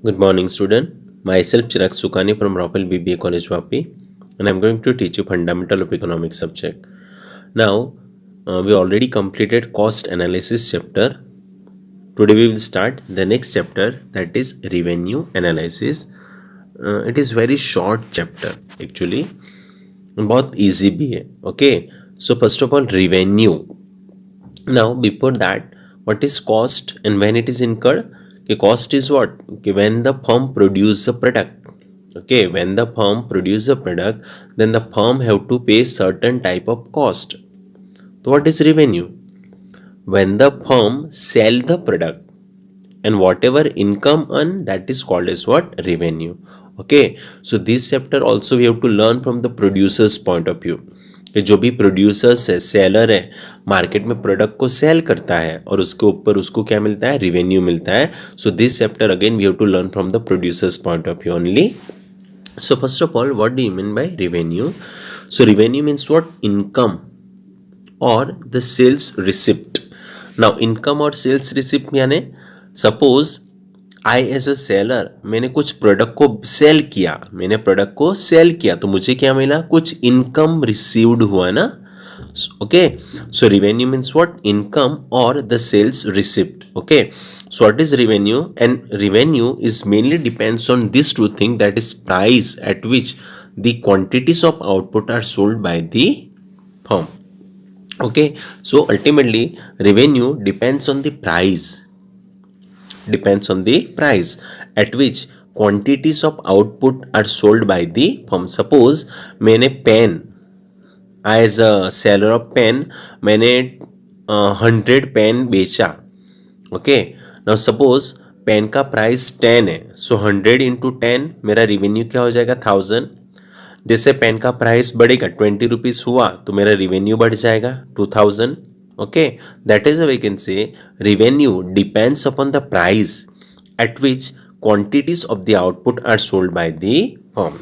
Good morning, student. Myself Chirag Sukani from Raupal BBA College Vapi, and I'm going to teach you fundamental of economics subject. Now, we already completed cost analysis chapter. Today we will start the next chapter, that is revenue analysis. It is very short chapter actually, बहुत easy भी है. Okay. So first of all, revenue. Now before that, what is cost and when it is incurred? Okay, cost is what? Okay, when the firm produce a product. Okay, when the firm produce a product, then the firm have to pay certain type of cost. So what is revenue? When the firm sell the product and whatever income earn, that is called as what? Revenue. Okay, so this chapter also we have to learn from the producer's point of view कि जो भी producers है, seller है, market में product को cell करता है और उसके ऊपर उसको क्या मिलता है? रिवेन्यू मिलता है. So this chapter again we have to learn from the producers point of view only. So first of all, what do you mean by revenue? So revenue means what? Income or the sales receipt. Now income और sales receipt यानी suppose I as a seller, मैंने कुछ product को cell किया तो मुझे क्या मिला? कुछ इनकम रिसीव्ड हुआ ना. Okay, so revenue means what? Income और the sales receipt. Okay, so what is revenue? And revenue is mainly depends on these two things, that is price at which the quantities of output are sold by the firm. Okay, so ultimately revenue depends on the price at which quantities of output are sold by the firm. Suppose मैंने pen, as a seller of pen, मैंने 100 pen बेचा. Okay, now suppose pen का price 10 है, सो 100 into 10 मेरा revenue क्या हो जाएगा? 1000. जैसे पेन का प्राइस बढ़ेगा, 20 रुपीज़ हुआ तो मेरा रिवेन्यू बढ़ जाएगा 2000. Okay, that is how we can say revenue depends upon the price at which quantities of the output are sold by the firm.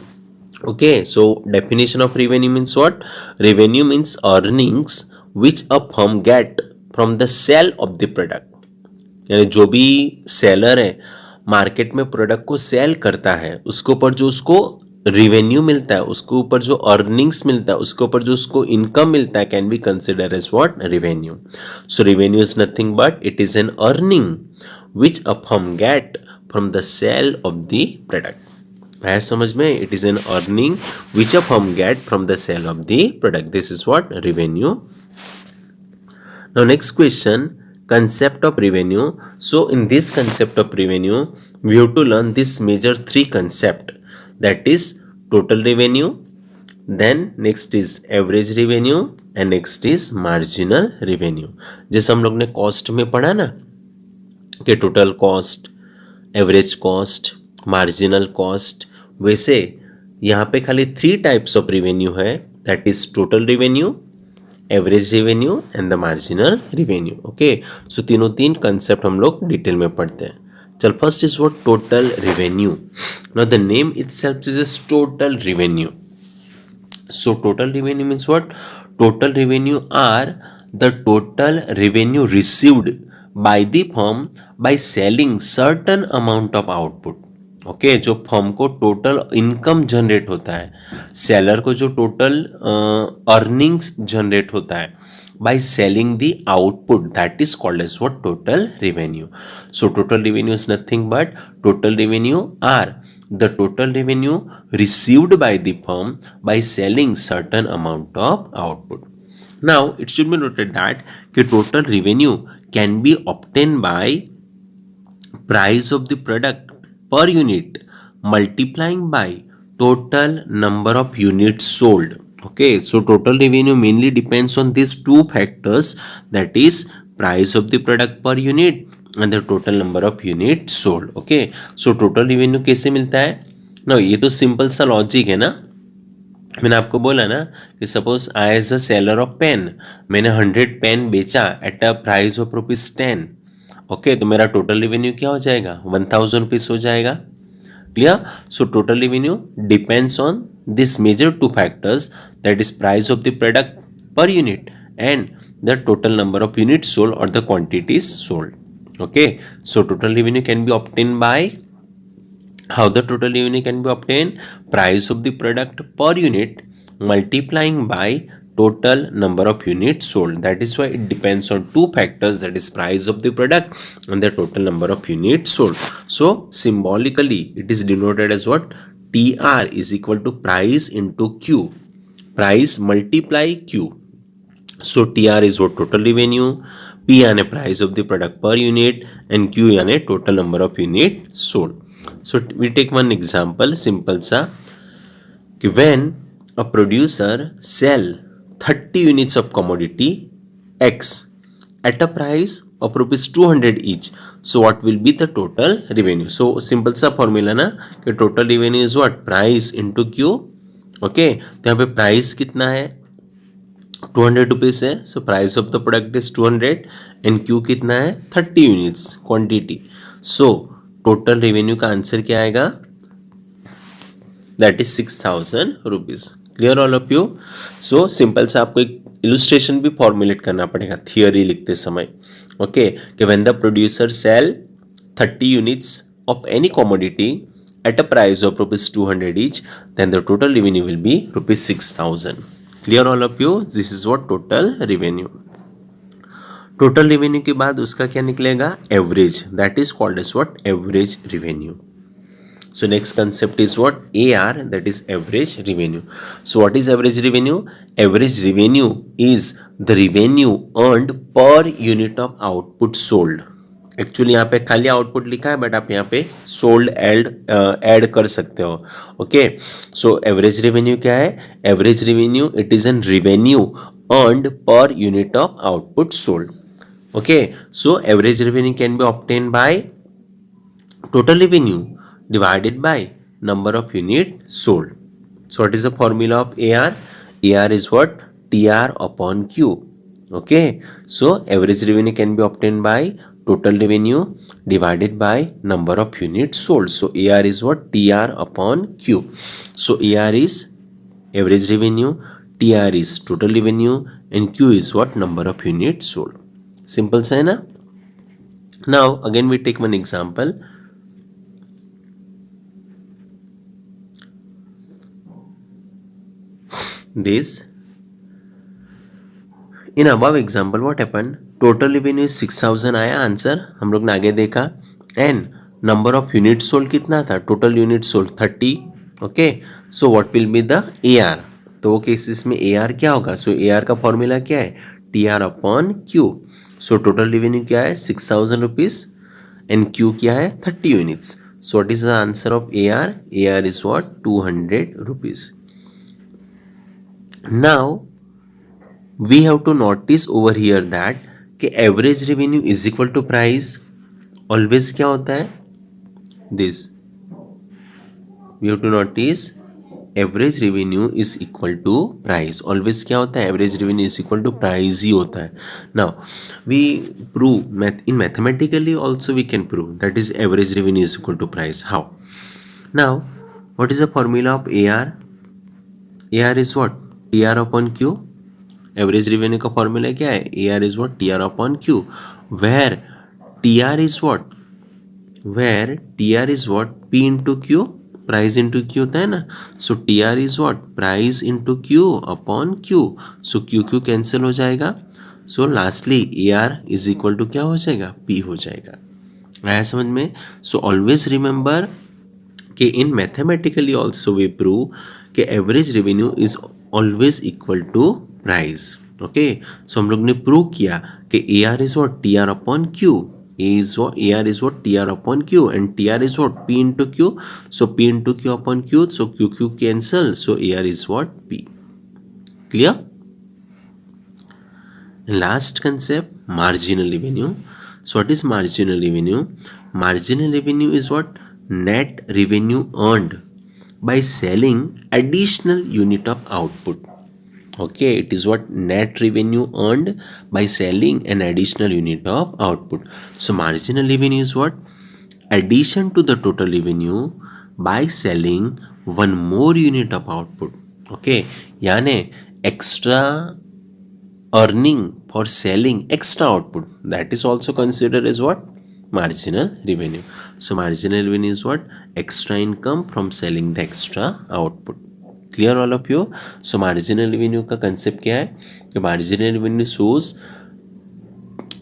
Okay, so definition of revenue means what? Revenue means earnings which a firm get from the sale of the product. यानी जो भी seller है, market में product को cell करता है, उसके ऊपर जो उसको रिवेन्यू मिलता है, उसके ऊपर जो अर्निंग्स मिलता है, उसके ऊपर जो उसको इनकम मिलता है, can be consider as what? Revenue. So revenue is nothing but it is an earning which a firm get from the sale of the product. है समझ में? It is an earning which a firm get from the sale of the product. This is what? Revenue. Now next question, concept of revenue. So in this concept of revenue, we have to learn this major three concept, that is total revenue, then next is average revenue and next is marginal revenue. जैसे हम लोग ने cost में पढ़ा ना कि total cost, average cost, marginal cost, वैसे यहाँ पे खाली 3 टाइप्स ऑफ रेवेन्यू है, that is total revenue, average revenue and the marginal revenue. Okay, so तीनों तीन कंसेप्ट हम लोग डिटेल में पढ़ते हैं. चल, first is what? Total revenue. Now the name itself is total revenue. So total revenue means what? Total revenue are the total revenue received by the firm by selling certain amount of output. Okay, जो firm को total income generate होता है, seller को जो total earnings generate होता है by selling the output, that is called as what? Total revenue. So total revenue is nothing but total revenue are the total revenue received by the firm by selling certain amount of output. Now it should be noted that total revenue can be obtained by price of the product per unit multiplying by total number of units sold. Okay, so total revenue mainly depends on these two factors, that is price of the product per unit and the total number of units sold. Okay, so total revenue कैसे मिलता है ना? ये तो simple सा logic है ना. मैंने आपको बोला ना कि suppose I as a seller of pen, मैंने 100 पेन बेचा at a price of ₹10. Okay, तो मेरा टोटल रेवेन्यू क्या हो जाएगा? 1000 रुपीज हो जाएगा. Clear? So total revenue depends on this major two factors, that is price of the product per unit and the total number of units sold or the quantities sold. Okay, so total revenue can be obtained by How the total revenue can be obtained? Price of the product per unit multiplying by total number of units sold. That is why it depends on two factors, that is price of the product and the total number of units sold. So symbolically it is denoted as what? TR is equal to price into Q. Price multiply Q. So TR is what? Total revenue. P यानी price of the product per unit and Q यानी total number of unit sold. So we take one example, simple सा, कि when a producer sell 30 units of commodity X at a price of rupees 200 each, so what will be the total revenue? So simple सा formula ना, कि total revenue is what? Price into Q. Okay, तो यहाँ पे price कितना है? 200 rupees है. So price of the product is 200 and Q कितना है? 30 यूनिट्स क्वांटिटी. सो टोटल रेवेन्यू का आंसर क्या आएगा? That is 6000 rupees. Clear all of you? So simple सा आपको एक इलुस्ट्रेशन भी फॉर्मुलेट करना पड़ेगा थियोरी लिखते समय. ओके, कि when the producer sell 30 units of any commodity at a price of rupees 200 each, then the total revenue will be rupees 6000. Clear all of you? This is what total revenue. Total revenue के बाद उसका क्या निकलेगा? Average. That is called as what? Average revenue. So next concept is what? AR, that is average revenue. So what is average revenue? Average revenue is the revenue earned per unit of output sold. Actually यहाँ पे खाली output लिखा है, but आप यहाँ पे sold add कर सकते हो. ओके, सो एवरेज रेवेन्यू क्या है? Average revenue it is N revenue earned per unit of output sold. Okay, so average revenue can be obtain by total revenue divided by number of unit sold. So what is the formula of AR? AR is what? TR upon Q. Okay, so average revenue can be obtained by total revenue divided by number of units sold. So AR is what? TR upon Q. So AR is average revenue, TR is total revenue and Q is what? Number of units sold. Simple say na? Now again we take one example. This in above example what happened? Total revenue 6000 आया answer, हम लोग ने आगे देखा. And number of unit sold कितना था? Total unit sold 30. Okay, so what will be the AR? तो वो केसेस में AR क्या होगा? सो AR का फॉर्मूला क्या है? TR upon Q. सो टोटल रेवेन्यू क्या है? 6000 रुपीज एंड Q क्या है? 30 units. So what is the answer of AR? AR is what? 200 rupees. Now we have to notice over here that कि average revenue is equal to price. Always क्या होता है? This we have to notice average revenue is equal to price. Always क्या होता है? Average revenue is equal to price ही होता है. Now we prove in mathematically also we can prove that is average revenue is equal to price. How? Now what is the formula of AR? AR is what? TR upon Q. Average revenue का formula क्या है? AR is what? TR upon Q. Where TR is what? Where TR is what? P into Q. Price into Q होता है ना. So TR is what? Price into Q upon Q. So Q cancel हो जाएगा. So lastly AR is equal to क्या हो जाएगा? P हो जाएगा. आया समझ में? सो ऑलवेज रिमेंबर कि in mathematically also we prove कि average revenue is always equal to price. Okay, so हम लोग ने प्रूव किया कि AR is what? TR upon Q. AR is what? TR upon Q and TR is what? P into Q. So P into Q upon Q. So Q cancel. So AR is what? P. Clear? Last concept marginal revenue. So what is marginal revenue? Marginal revenue is what? Net revenue earned by selling additional unit of output. Okay, it is what? Net revenue earned by selling an additional unit of output. So marginal revenue is what? Addition to the total revenue by selling one more unit of output. Okay, यानी extra earning for selling extra output, that is also considered as what? marginal revenue. So marginal revenue is what? Extra income from selling the extra output. Clear all of you? So marginal revenue का concept क्या है? Marginal revenue shows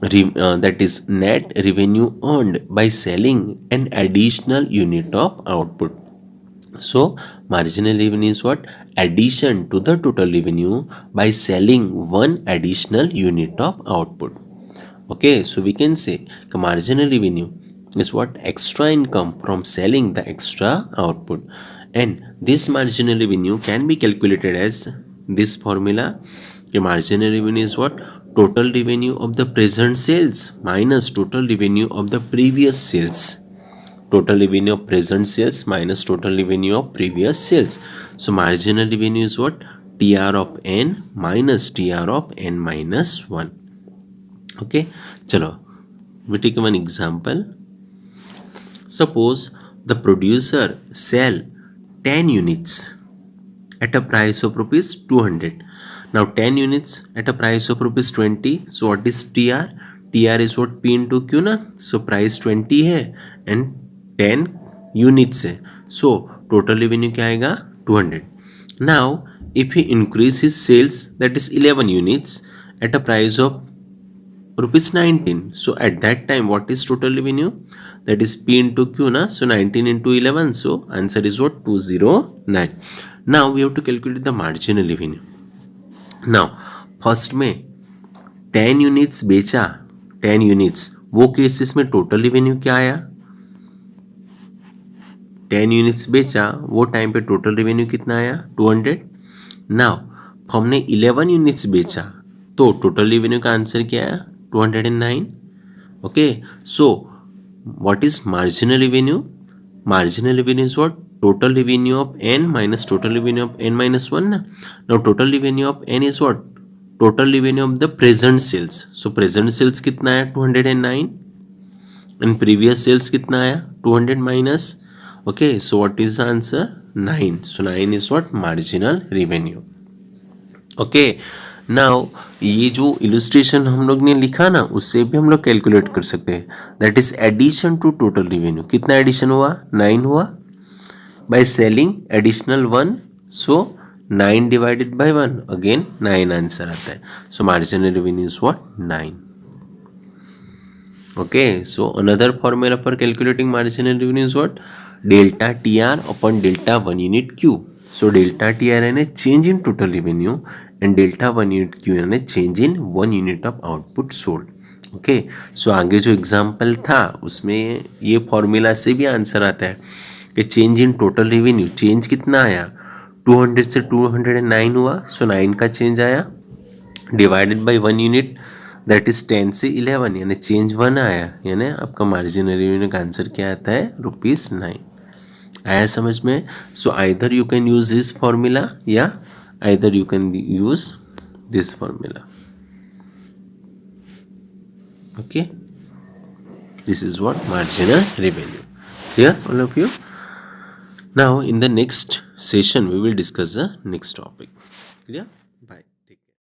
that is net revenue earned by selling an additional unit of output. So marginal revenue is what? Addition to the total revenue by selling one additional unit of output. Okay, so we can say the marginal revenue is what? Extra income from selling the extra output. And this marginal revenue can be calculated as this formula. The marginal revenue is what? Total revenue of the present sales minus total revenue of the previous sales. Total revenue of present sales minus total revenue of previous sales. So marginal revenue is what? TR of n minus TR of n minus 1. Okay, chalo, we take one example. Suppose the producer sell 10 units at a price of rupees 200. Now 10 units at a price of rupees 20. So what is TR? TR is what? P into Q na. So price 20 है and 10 units है. So total revenue क्या आएगा? 200. Now if he increase his sales, that is 11 units at a price of rupees 19. So at that time what is total revenue? That is P into Q na. So 19 into 11. So answer is what? 209. Now we have to calculate the marginal revenue. Now first में 10 units बेचा, 10 units, वो cases में total revenue क्या आया? 10 units बेचा वो time पे total revenue कितना आया? 200. नाउ हमने 11 यूनिट्स बेचा तो टोटल रिवेन्यू का आंसर क्या आया? 209. Okay, so what is marginal revenue? Marginal revenue is what? Total revenue of n minus total revenue of n minus 1 na. Now total revenue of n is what? Total revenue of the present sales. So present sales कितना है? 209. And previous sales कितना आया? 200 minus. Okay, so what is the answer? 9. So 9 is what? Marginal revenue. Okay, now ये जो illustration हम लोग ने लिखा ना, उससे भी हम लोग कैलकुलेट कर सकते हैं. That is addition to total revenue. कितना एडिशन हुआ? 9 हुआ. By selling additional 1, so 9 divided by 1, again 9 answer आता है. So marginal revenue is what? 9. Okay, so another formula for calculating marginal revenue is what? Delta TR upon delta 1 unit Q. So delta TR यानी change in total revenue and delta 1 unit Q यानी change in 1 unit of output sold. Okay, सो आगे जो example था उसमें ये formula से भी answer आता है कि change in total revenue, change कितना आया? 200 से 209 हुआ. सो 9 का चेंज आया divided by 1 unit, that is 10 से 11 यानी चेंज 1 आया. यानी आपका मार्जिनल रेवेन्यू का आंसर क्या आता है? ₹9. आया समझ में? So either you can use this formula या either you can use this formula. Okay, this is what marginal revenue. Clear all of you? Now in the next session we will discuss the next topic. Clear?